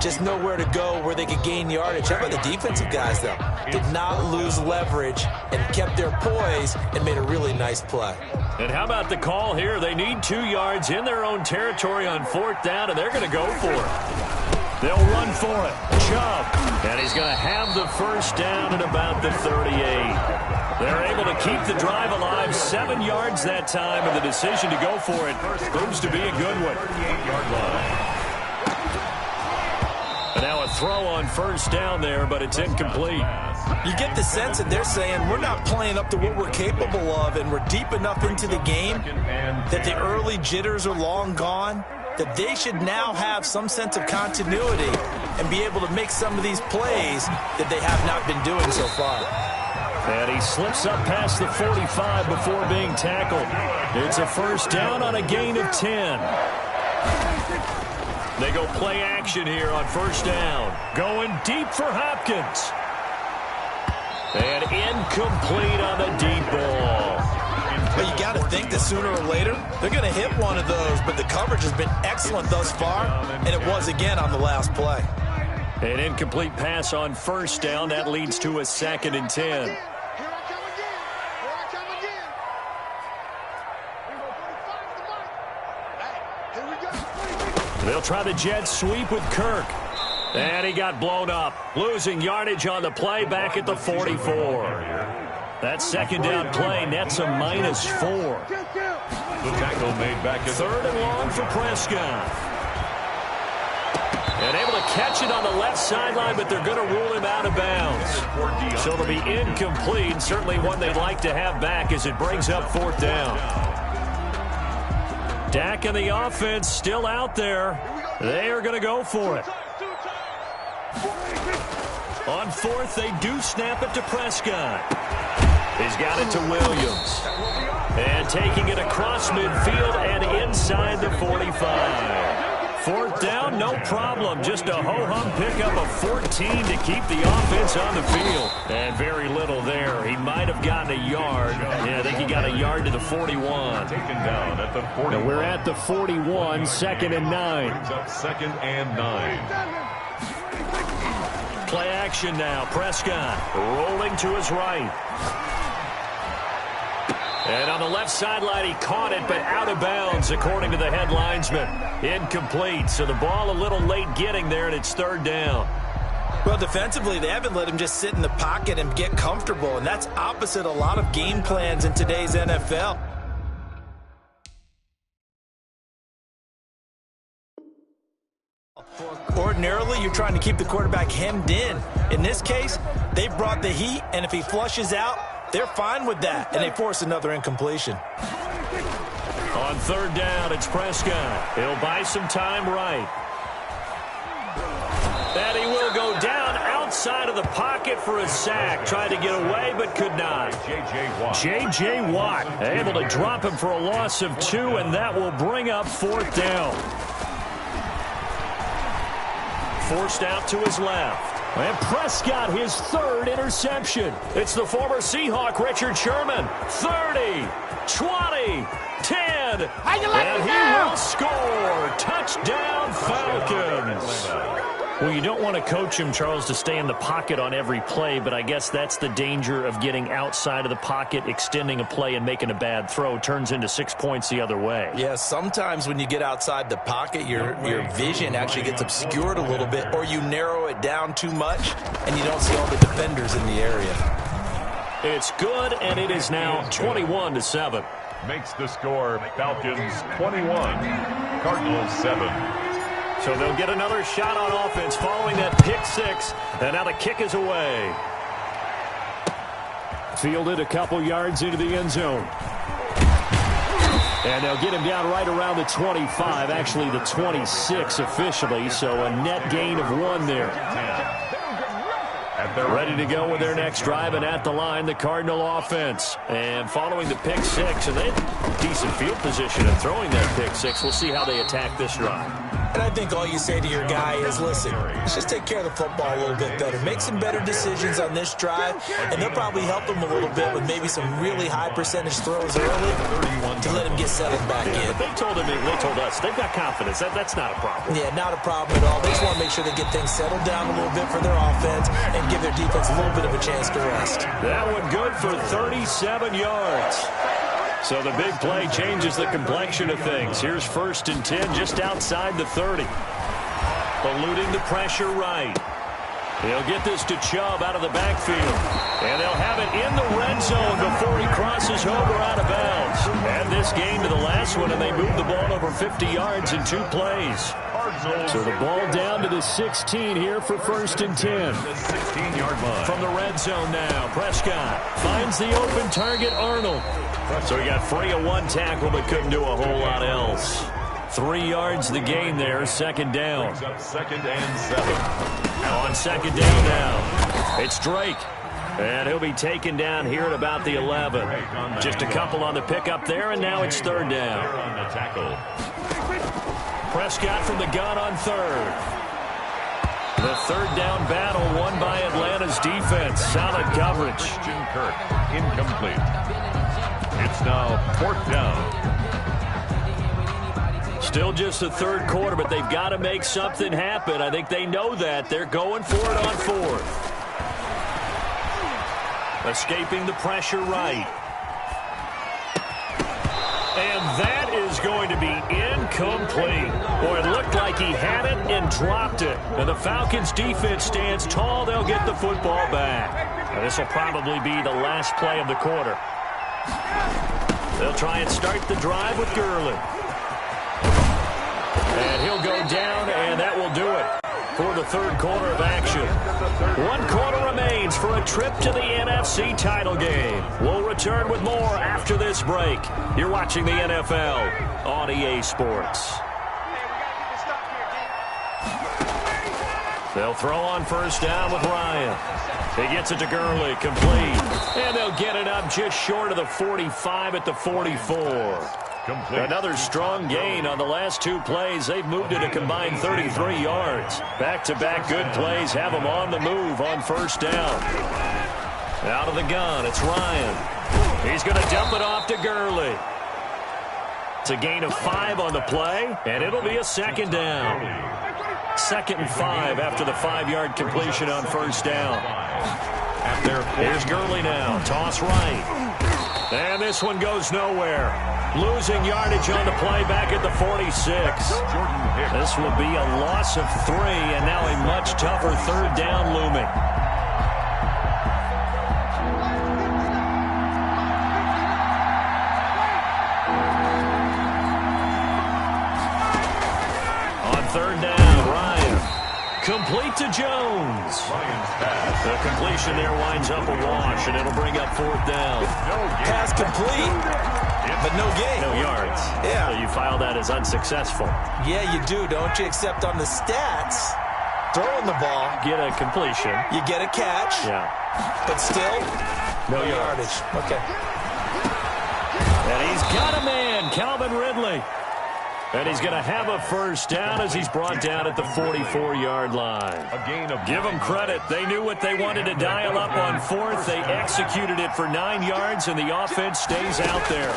Just nowhere to go where they could gain yardage. How about the defensive guys, though? Did not lose leverage and kept their poise and made a really nice play. And how about the call here? They need 2 yards in their own territory on 4th down, and they're going to go for it. They'll run for it. Chubb. And he's going to have the 1st down at about the 38. They're able to keep the drive alive. 7 yards that time, and the decision to go for it proves to be a good one. 38-yard line. And now a throw on 1st down there, but it's incomplete. You get the sense that they're saying we're not playing up to what we're capable of, and we're deep enough into the game that the early jitters are long gone, that they should now have some sense of continuity and be able to make some of these plays that they have not been doing so far. And he slips up past the 45 before being tackled. It's a 1st down on a gain of 10. They go play action here on 1st down. Going deep for Hopkins. And incomplete on the deep ball. Well, you got to think that sooner or later they're going to hit one of those, but the coverage has been excellent thus far, and it was again on the last play. An incomplete pass on 1st down. That leads to a 2nd and 10. They'll try the jet sweep with Kirk. And he got blown up. Losing yardage on the play back at the 44. That 2nd down play nets a -4. The tackle made back at 3rd and long for Prescott. And able to catch it on the left sideline, but they're going to rule him out of bounds. So it'll be incomplete. Certainly one they'd like to have back as it brings up 4th down. Dak and the offense still out there. They are going to go for it. On 4th, they do snap it to Prescott. He's got it to Williams. And taking it across midfield and inside the 45. 4th down, no problem. Just a ho-hum pickup of 14 to keep the offense on the field. And very little there. He might have gotten a yard. Yeah, I think he got a yard to the 41. Taken down at the 41. Now we're at the 41, 2nd and 9. Brings up 2nd and 9. Play action now. Prescott rolling to his right. And on the left sideline, he caught it, but out of bounds, according to the head linesman. Incomplete, so the ball a little late getting there, and it's 3rd down. Well, defensively, they haven't let him just sit in the pocket and get comfortable, and that's opposite a lot of game plans in today's NFL. Ordinarily, you're trying to keep the quarterback hemmed in. In this case, they brought the heat, and if he flushes out, they're fine with that, and they force another incompletion. On 3rd down, it's Prescott. He'll buy some time right. And he will go down outside of the pocket for a sack. Tried to get away, but could not. J.J. Watt able to drop him for a loss of 2, and that will bring up 4th down. Forced out to his left. And Prescott, his 3rd interception. It's the former Seahawk, Richard Sherman. 30, 20, 10. And he will score. Touchdown, Falcons. Well, you don't want to coach him, Charles, to stay in the pocket on every play, but I guess that's the danger of getting outside of the pocket, extending a play, and making a bad throw. Turns into 6 points the other way. Yeah, sometimes when you get outside the pocket, your vision actually gets obscured a little bit, or you narrow it down too much, and you don't see all the defenders in the area. It's good, and it is now 21-7. Makes the score Falcons 21, Cardinals 7. So they'll get another shot on offense following that pick 6. And now the kick is away. Fielded a couple yards into the end zone. And they'll get him down right around the 25, actually the 26 officially. So a net gain of 1 there. They're ready to go with their next drive, and at the line, the Cardinal offense. And following the pick 6, and they have decent field position and throwing that pick 6. We'll see how they attack this drive. And I think all you say to your guy is, listen, let's just take care of the football a little bit better. Make some better decisions on this drive, and they'll probably help him a little bit with maybe some really high percentage throws early to let him get settled back in. But they told us they've got confidence. That's not a problem. Yeah, not a problem at all. They just want to make sure they get things settled down a little bit for their offense and give their defense a little bit of a chance to rest. That one good for 37 yards. So the big play changes the complexion of things. Here's 1st and 10 just outside the 30. Eluding the pressure right. He'll get this to Chubb out of the backfield. And they'll have it in the red zone before he crosses over out of bounds. Add this game to the last one, and they move the ball over 50 yards in 2 plays. So the ball down to the 16 here for 1st and 10. The 16-yard line. From the red zone now, Prescott finds the open target, Arnold. So he got free of 1 tackle, but couldn't do a whole lot else. 3 yards the gain there, 2nd down. Up 2nd and 7. On 2nd down now, it's Drake. And he'll be taken down here at about the 11. Just a couple on the pickup there, and now it's 3rd down. On the tackle. Prescott from the gun on 3rd. The 3rd down battle won by Atlanta's defense. Solid coverage. Christian Kirk, incomplete. It's now 4th down. Still just the 3rd quarter, but they've got to make something happen. I think they know that. They're going for it on 4th. Escaping the pressure right. And that is going to be incomplete. Boy, it looked like he had it and dropped it. And the Falcons defense stands tall. They'll get the football back. And this will probably be the last play of the quarter. They'll try and start the drive with Gurley. And he'll go down, and that will do it for the 3rd quarter of action. 1 quarter remains for a trip to the NFC title game. We'll return with more after this break. You're watching the NFL on EA Sports. They'll throw on 1st down with Ryan. He gets it to Gurley, complete. And they'll get it up just short of the 45 at the 44. Complete. Another strong gain on the last 2 plays. They've moved it a combined 33 yards. Back-to-back good plays have them on the move on 1st down. Out of the gun, it's Ryan. He's going to dump it off to Gurley. It's a gain of 5 on the play, and it'll be a 2nd down. 2nd and 5 after the 5-yard completion on 1st down. Here's Gurley now. Toss right. And this one goes nowhere. Losing yardage on the play back at the 46. This will be a loss of 3, and now a much tougher 3rd down looming. On 3rd down, Ryan. Complete to Jones. The completion there winds up a wash, and it'll bring up 4th down. Pass complete. But no gain. No yards. Yeah. So you file that as unsuccessful. Yeah, you do, don't you? Except on the stats, throwing the ball. Get a completion. You get a catch. Yeah. But still, no yardage. Okay. And he's got a man, Calvin Ridley. And he's going to have a 1st down as he's brought down at the 44-yard line. A gain of Give them credit. They knew what they wanted to dial up on 4th. They executed it for 9 yards, and the offense stays out there.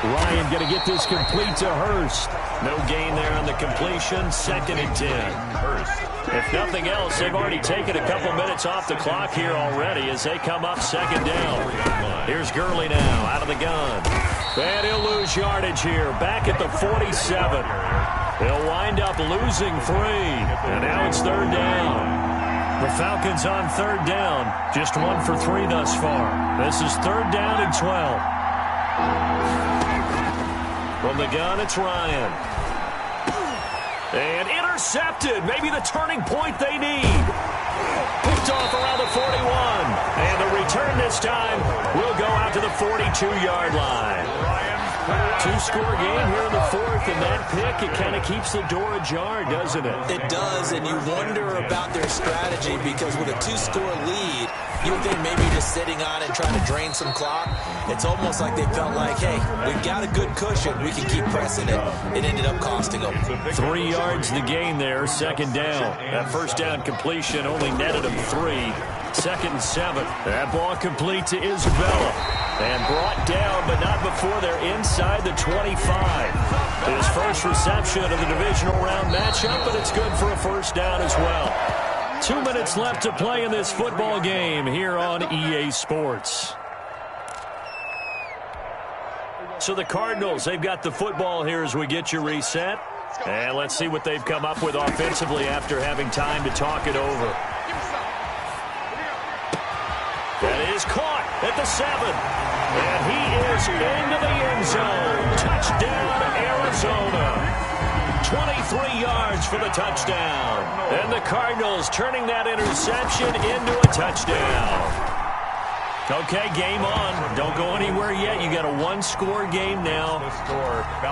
Ryan going to get this complete to Hurst. No gain there on the completion. 2nd and 10. If nothing else, they've already taken a couple minutes off the clock here already as they come up 2nd down. Here's Gurley now out of the gun. And he'll lose yardage here. Back at the 47. They'll wind up losing 3. And now it's 3rd down. The Falcons on 3rd down. Just 1 for 3 thus far. This is 3rd down and 12. From the gun, it's Ryan. And intercepted. Maybe the turning point they need. Picked off around the 41. And the return this time will go out to the 42-yard line. 2-score game here in the 4th, and that pick, it kind of keeps the door ajar, doesn't it? It does, and you wonder about their strategy because with a 2-score lead, You would think maybe just sitting on it and trying to drain some clock. It's almost like they felt like, hey, we've got a good cushion. We can keep pressing it. It ended up costing them. 3 yards the gain there, second down. That first down completion only netted them 3. Second and 7. That ball complete to Isabella. And brought down, but not before they're inside the 25. His first reception of the divisional round matchup, but it's good for a first down as well. 2 minutes left to play in this football game here on EA Sports. So the Cardinals, they've got the football here as we get you reset. And let's see what they've come up with offensively after having time to talk it over. That is caught at the 7. And he is into the end zone. Touchdown, Arizona. 23 yards for the touchdown. And the Cardinals turning that interception into a touchdown. Okay, game on. Don't go anywhere yet. You got a one-score game now.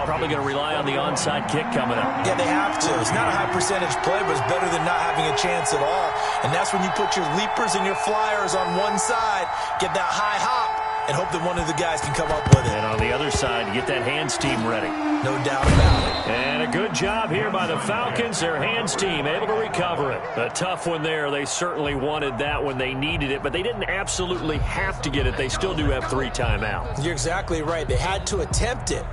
Probably going to rely on the onside kick coming up. Yeah, they have to. It's not a high-percentage play, but it's better than not having a chance at all. And that's when you put your leapers and your flyers on one side, get that high hop, and hope that one of the guys can come up with it. And on the other side, get that hands team ready. No doubt about it. And a good job here by the Falcons. Their hands team able to recover it. A tough one there. They certainly wanted that when they needed it, but they didn't absolutely have to get it. They still do have 3 timeouts. You're exactly right. They had to attempt it.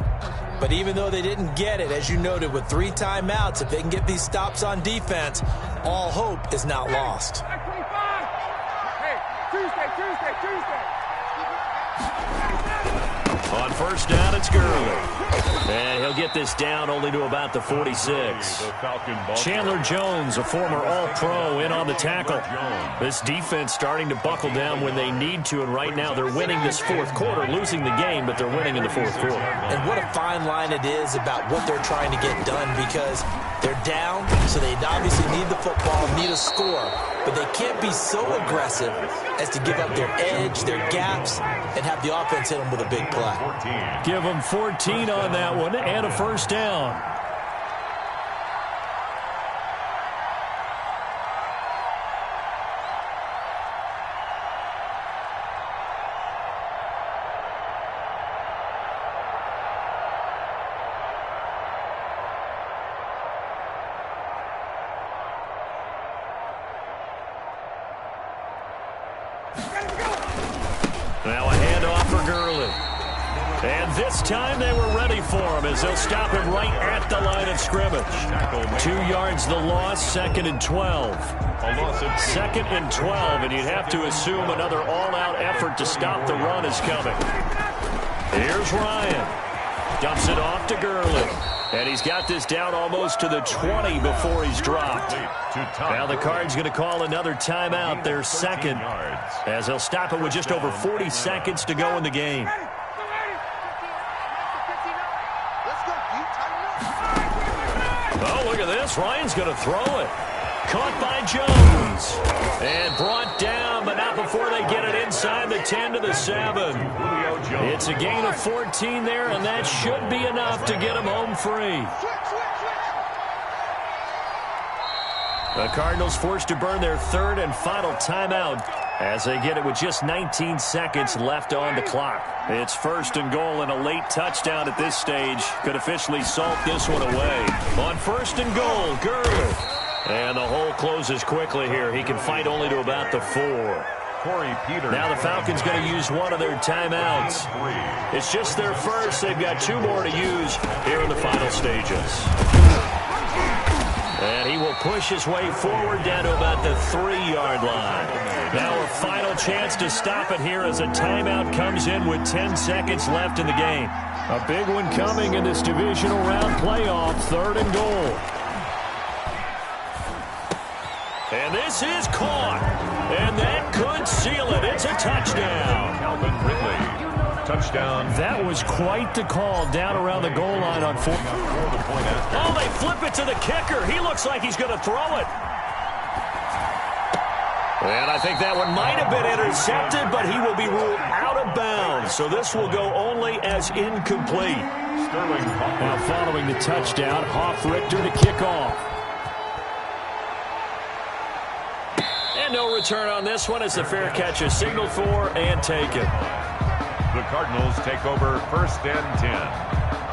But even though they didn't get it, as you noted, with 3 timeouts, if they can get these stops on defense, all hope is not lost. Hey, Tuesday. On first down, it's Gurley. And he'll get this down only to about the 46. Chandler Jones, a former All-Pro, in on the tackle. This defense starting to buckle down when they need to, and right now they're winning this fourth quarter, losing the game, but they're winning in the fourth quarter. And what a fine line it is about what they're trying to get done, because they're down, so they obviously need the football, need a score, but they can't be so aggressive as to give up their edge, their gaps, and have the offense hit them with a big play. Give them 14 on that one and a first down. Now a handoff for Gurley. And this time they were ready for him as they'll stop him right at the line of scrimmage. 2 yards the loss, 2nd and 12. 2nd and 12, and you'd have to assume another all-out effort to stop the run is coming. Here's Ryan. Dumps it off to Gurley. And he's got this down almost to the 20 before he's dropped. Now the Cards going to call another timeout, their second, as they'll stop it with just over 40 seconds to go in the game. Oh, look at this. Ryan's going to throw it. Caught by Jones. And brought down, but not before they get it inside the 10 to the 7. It's a gain of 14 there, and that should be enough to get them home free. The Cardinals forced to burn their 3rd and final timeout as they get it with just 19 seconds left on the clock. It's 1st and goal, and a late touchdown at this stage could officially salt this one away. On 1st and goal, Gurley. And the hole closes quickly here. He can fight only to about the 4. Now the Falcons going to use one of their timeouts. It's just their first. They've got 2 more to use here in the final stages. And he will push his way forward down to about the 3-yard line. Now a final chance to stop it here as a timeout comes in with 10 seconds left in the game. A big one coming in this divisional round playoff, 3rd and goal. And this is caught. And that could seal it. It's a touchdown. Calvin Ridley. Touchdown. That was quite the call down around the goal line on 4. Oh, they flip it to the kicker. He looks like he's going to throw it. And I think that one might have been intercepted, but he will be ruled out of bounds. So this will go only as incomplete. Sterling. Now following the touchdown, Hoff Richter to kick off. And no no return on this one as the fair catch is signaled for and taken. The Cardinals take over 1st and 10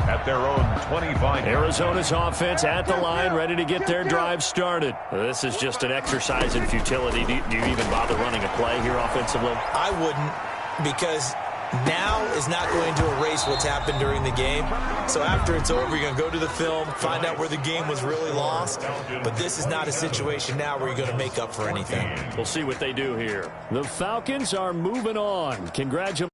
at their own 25. Arizona's offense at the line, ready to get their drive started. This is just an exercise in futility. Do you even bother running a play here offensively? I wouldn't, because now is not going to erase what's happened during the game. So after it's over, you're going to go to the film, find out where the game was really lost. But this is not a situation now where you're going to make up for anything. We'll see what they do here. The Falcons are moving on. Congratulations.